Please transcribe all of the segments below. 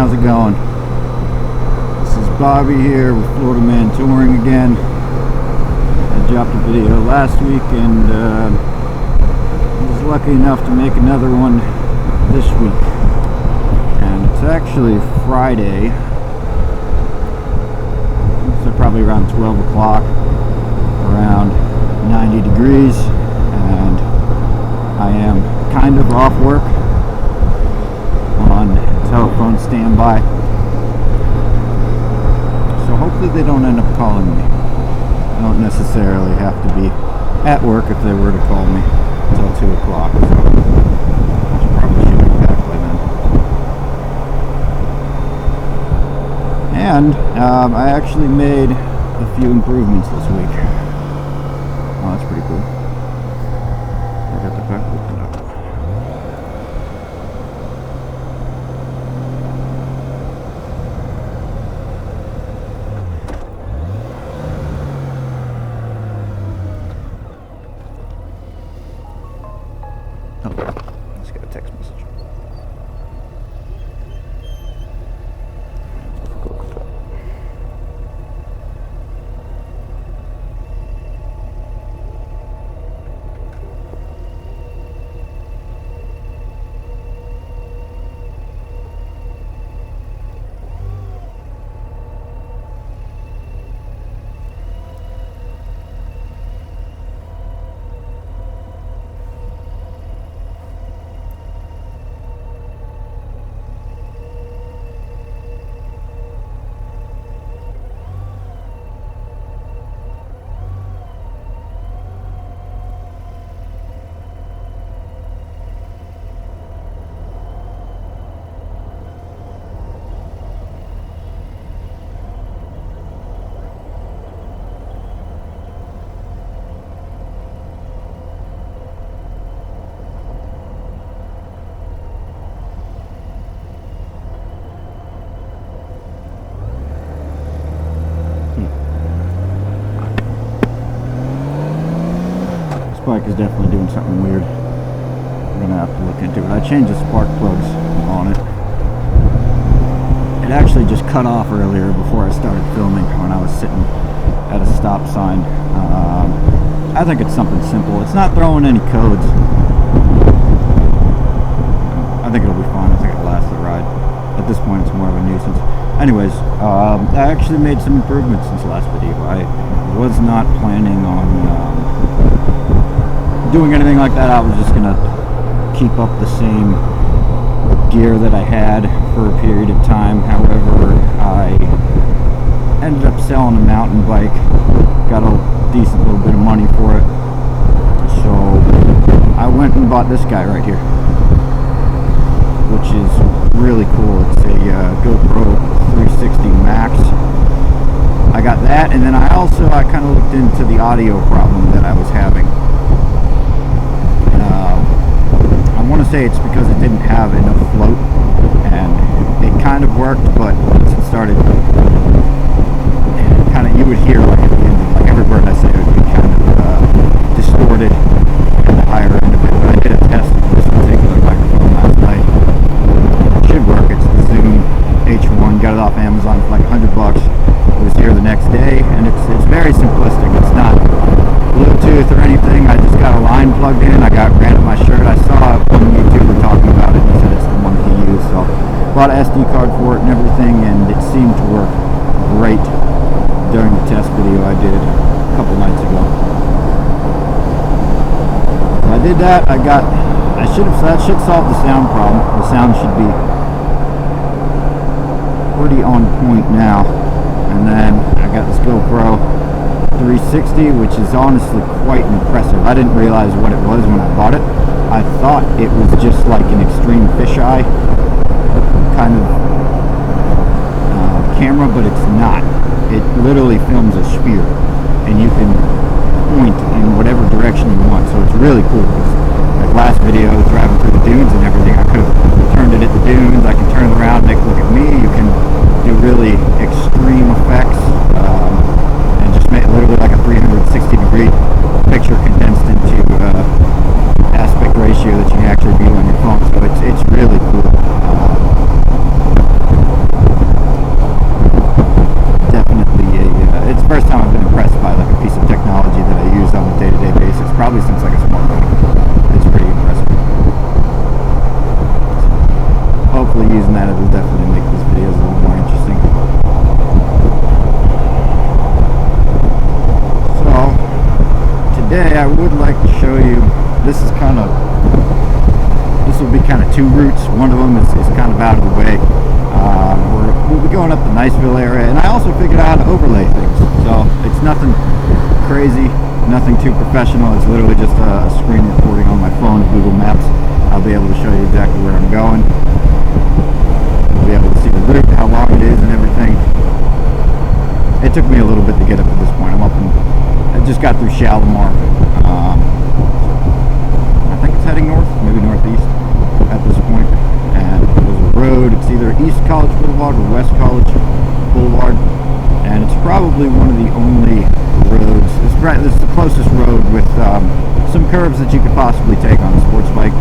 how's it going? This is Bobby here with Florida Man Touring again. I dropped a video last week and I was lucky enough to make another one this week. And it's actually Friday, so probably around 12 o'clock, around 90 degrees, and I am kind of off work on telephone standby, so hopefully they don't end up calling me. I don't necessarily have to be at work if they were to call me until 2 o'clock, so I probably should be back by then. And I actually made a few improvements this week. Oh, that's pretty cool. I got the back open up. Oh, let's get a text message. This bike is definitely doing something weird. I'm gonna have to look into it. I changed the spark plugs on it. It actually just cut off earlier before I started filming when I was sitting at a stop sign. I think it's something simple. It's not throwing any codes. I think it'll be fine. I think it'll last the ride. At this point, it's more of a nuisance. Anyways, I actually made some improvements since the last video. I was not planning on doing anything like that. I was just gonna keep up the same gear that I had for a period of time. However, I ended up selling a mountain bike, got a decent little bit of money for it, so I went and bought this guy right here, which is really cool. It's a GoPro 360 Max. I got that, and then I kind of looked into the audio problem that I was having. I want to say it's because it didn't have enough float, and it kind of worked, but once it started, kind of, you would hear like at the end, like every word I say would be kind of distorted at the higher end of it. But I did a test with this particular microphone last night. It should work. It's the Zoom H1. Got it off Amazon for like $100. It was here the next day, and it's very simplistic. It's not Bluetooth or anything. I just got a line plugged in. I got granted my shirt. I saw one YouTuber talking about it and said it's the one he used, so bought an SD card for it and everything, and it seemed to work great during the test video I did a couple nights ago. So I did that. That should solve the sound problem. The sound should be pretty on point now. And then I got this GoPro 360, which is honestly quite impressive. I didn't realize what it was when I bought it. I thought it was just like an extreme fisheye kind of camera, but it's not. It literally films a sphere, and you can point in whatever direction you want, so it's really cool. Like last video, driving through the dunes and everything, I could have turned it at the dunes. I can turn it around, make it look at me. You can do really extreme effects, and just make literally like a 360-degree picture condensed into aspect ratio that you can actually view on your phone. So it's really cool. Yeah, I would like to show you. This will be kind of two routes. One of them is kind of out of the way. We'll be going up the Niceville area, and I also figured out how to overlay things. So it's nothing crazy, nothing too professional. It's literally just a screen recording on my phone, Google Maps. I'll be able to show you exactly where I'm going. You'll be able to see the route, how long it is, and everything. It took me a little bit to get up to this point. I just got through Shalimar. I think it's heading north, maybe northeast at this point. And there's a road. It's either East College Boulevard or West College Boulevard. And it's probably one of the only roads. It's the closest road with some curves that you could possibly take on a sports bike.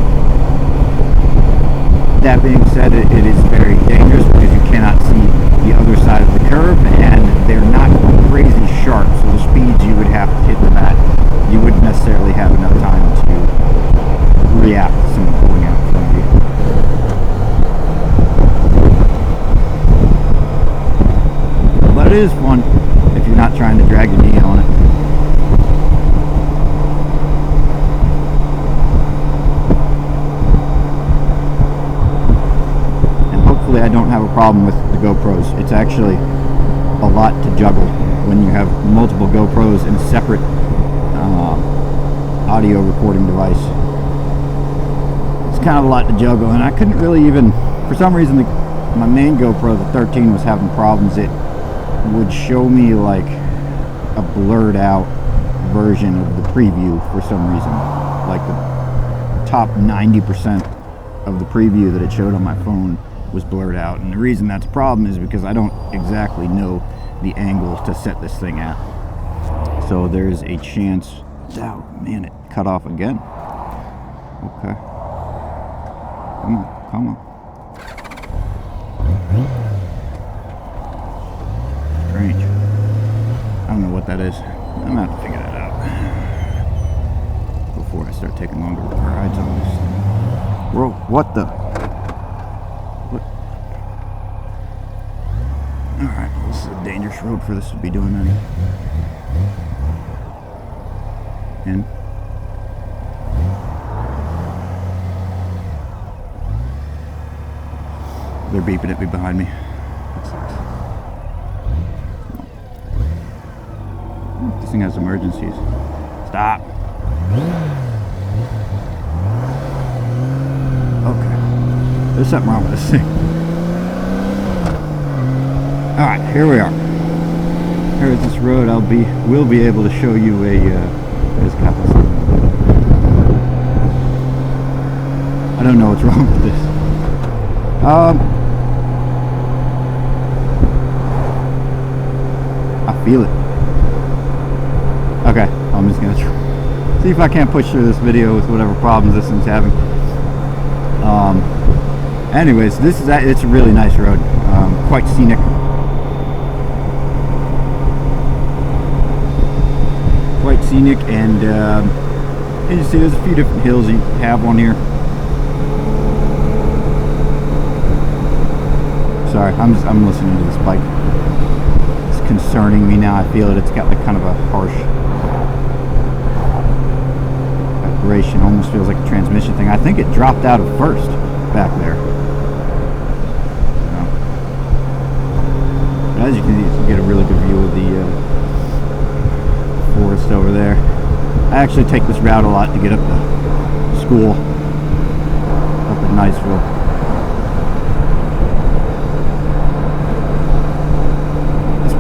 That being said, it is very dangerous because you cannot see the other side of the curve, and they're not crazy sharp, so the speeds you would have to hit them at, you wouldn't necessarily have enough time to react to someone pulling out in front of you. But it is fun if you're not trying to drag your knee on it. I don't have a problem with the GoPros. It's actually a lot to juggle when you have multiple GoPros in a separate audio recording device. It's kind of a lot to juggle, and I couldn't really even, for some reason, my main GoPro, the 13, was having problems. It would show me like a blurred out version of the preview for some reason, like the top 90% of the preview that it showed on my phone was blurred out. And the reason that's a problem is because I don't exactly know the angle to set this thing at. So there's a chance. Oh man, it cut off again. Okay. Come on. Strange. I don't know what that is. I'm gonna have to figure that out before I start taking longer rides on this. Bro, what the? Alright, this is a dangerous road for this to be doing that. And they're beeping at me behind me. That sucks. This thing has emergencies. Stop. Okay. There's something wrong with this thing. Alright, here we are. Here's this road. We'll be able to show you I don't know what's wrong with this. I feel it. Okay, I'm just gonna see if I can't push through this video with whatever problems this thing's having. Anyways, it's a really nice road. Quite scenic. Quite scenic, and you see there's a few different hills you have on here. Sorry, I'm listening to this bike. It's concerning me now. I feel it. It's got like kind of a harsh vibration. Almost feels like a transmission thing. I think it dropped out of first back there. As you can see, you get a really good view of the forest over there. I actually take this route a lot to get up to school up in Niceville. It's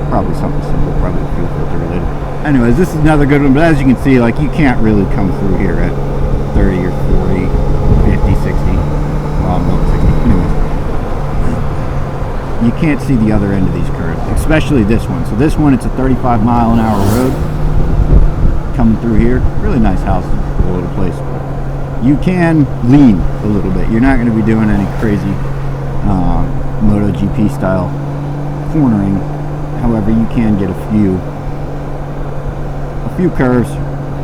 probably something simple, probably fuel filter related. Anyways, this is another good one, but as you can see, like, you can't really come through here at 30 or 40, 50, 60. Well, no, 60. Anyways. You can't see the other end of these curves, especially this one. So this one, it's a 35-mile-an-hour road coming through here. Really nice house, a little place. But you can lean a little bit. You're not going to be doing any crazy MotoGP style cornering. However, you can get a few curves.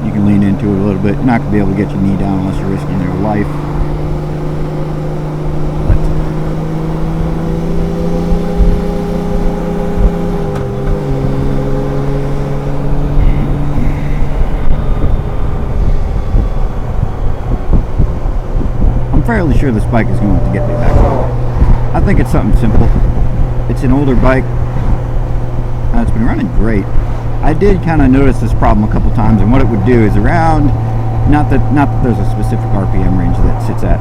You can lean into it a little bit. You're not going to be able to get your knee down unless you're risking your life. fairly sure this bike is going to get me back home. I think it's something simple. It's an older bike. It's been running great. I did kind of notice this problem a couple times, and what it would do is around, not that there's a specific RPM range that sits at,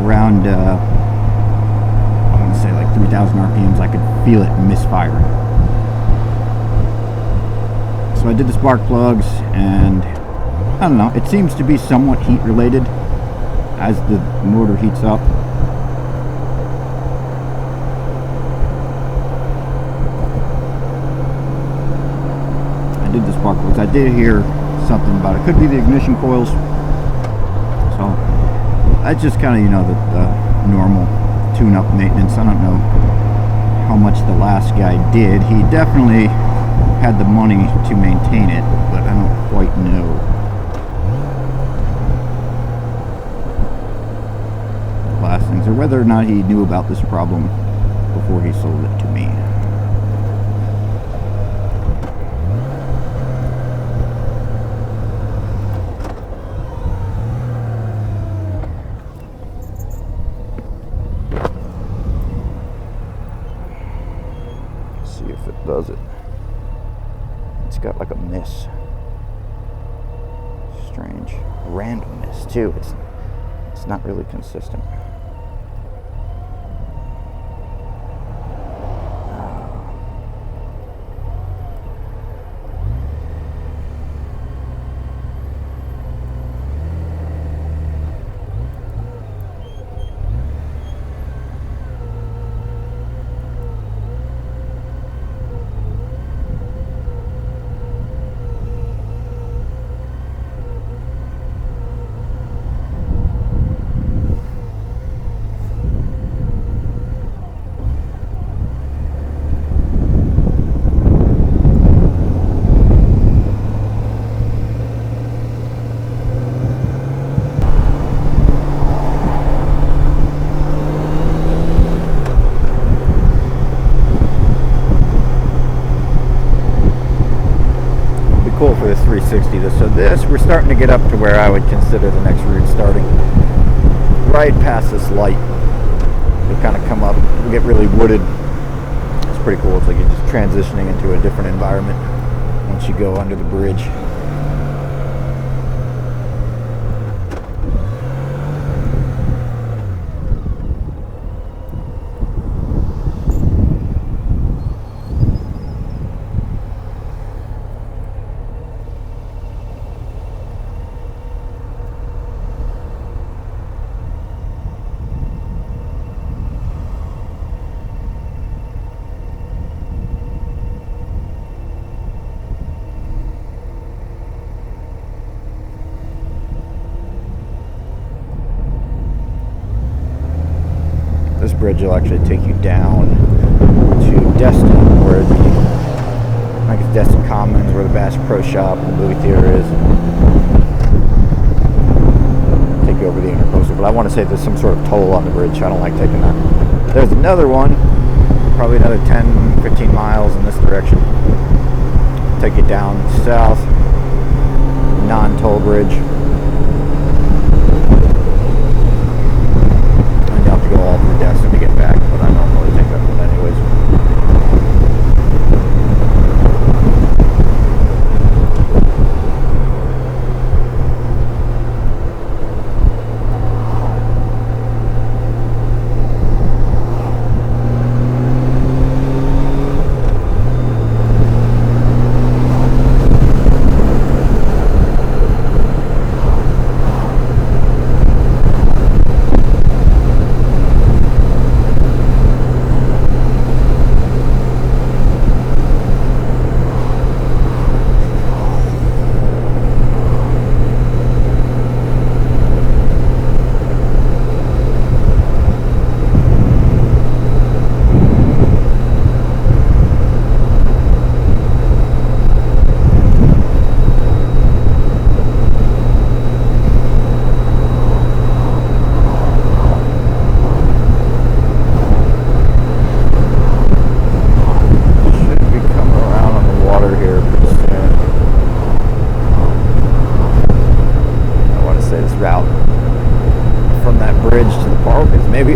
around I want to say like 3,000 RPMs, I could feel it misfiring. So I did the spark plugs, and I don't know, it seems to be somewhat heat related as the motor heats up. I did the spark plugs. I did hear something about it. Could be the ignition coils. So that's just kind of, you know, the normal tune-up maintenance. I don't know how much the last guy did. He definitely had the money to maintain it, but I don't quite know. Last things, or whether or not he knew about this problem before he sold it to me. Let's see if it does it. It's got like a miss. Strange randomness too. It's not really consistent. Cool for this 360. So this, we're starting to get up to where I would consider the next route starting. Right past this light. We kind of come up, we get really wooded. It's pretty cool. It's like you're just transitioning into a different environment once you go under the bridge. This bridge will actually take you down to Destin, where I think it's Destin Commons, where the Bass Pro Shop and the movie theater is. Take you over the intercoastal, but I want to say there's some sort of toll on the bridge. I don't like taking that. There's another one, probably another 10, 15 miles in this direction. Take you down south, non-toll bridge. Go all through Destin to get back, but I don't really take that one anyways.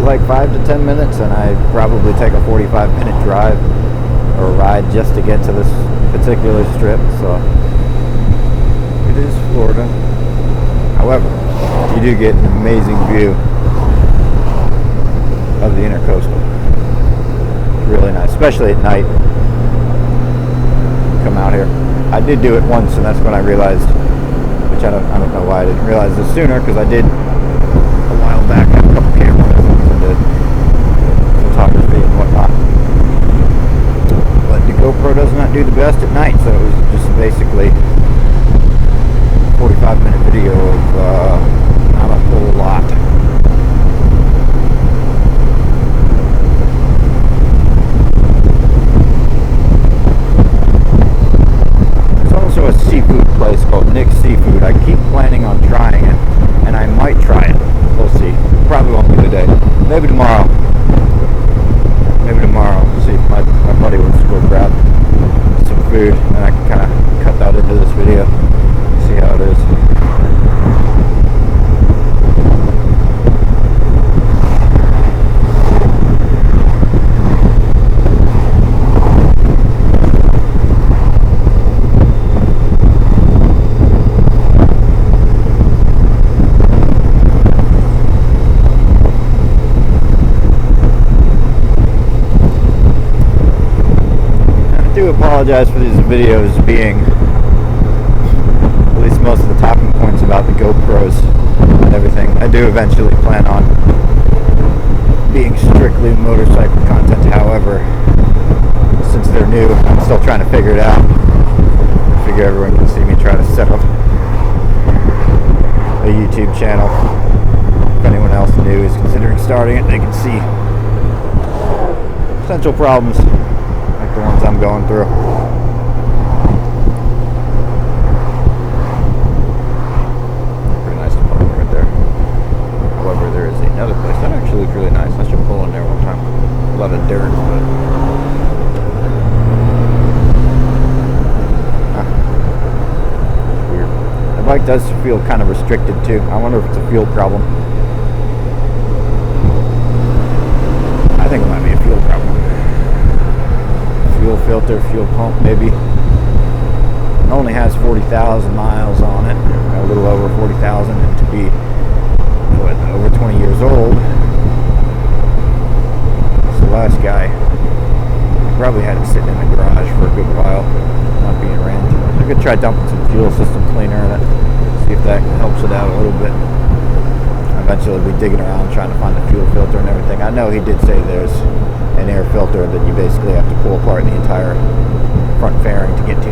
like 5 to 10 minutes, and I probably take a 45-minute drive or ride just to get to this particular strip. So it is Florida. However, you do get an amazing view of the intercoastal. Really nice, especially at night. Come out here. I did do it once, and that's when I realized, which I don't know why I didn't realize this sooner, because I did a while back have a couple cameras into photography and whatnot. But the GoPro does not do the best at night, so it was just basically a 45-minute video of not a whole lot. A seafood place called Nick's Seafood. I keep planning on trying it, and I might try it. We'll see. Probably won't be today. Maybe tomorrow. Maybe tomorrow. See if my buddy wants to go grab some food, and I can kind of cut that into this video. See how it is. Apologize for these videos being, at least most of the talking points about the GoPros and everything. I do eventually plan on being strictly motorcycle content. However, since they're new, I'm still trying to figure it out. I figure everyone can see me try to set up a YouTube channel. If anyone else new is considering starting it, they can see potential problems like the ones I'm going through. Pretty nice apartment right there. However, there is another place that actually looks really nice. I should pull in there one time. A lot of dirt, but weird. The bike does feel kind of restricted too. I wonder if it's a fuel problem. I think it might be a fuel problem. Fuel filter, fuel pump, maybe. It only has 40,000 miles on it, a little over 40,000, and to be over 20 years old. It's the last guy. Probably had it sitting in the garage for a good while, not being ran. I could try dumping some fuel system cleaner in it, see if that helps it out a little bit. Eventually I'll be digging around trying to find the fuel filter and everything. I know he did say there's an air filter that you basically have to pull apart the entire front fairing to get to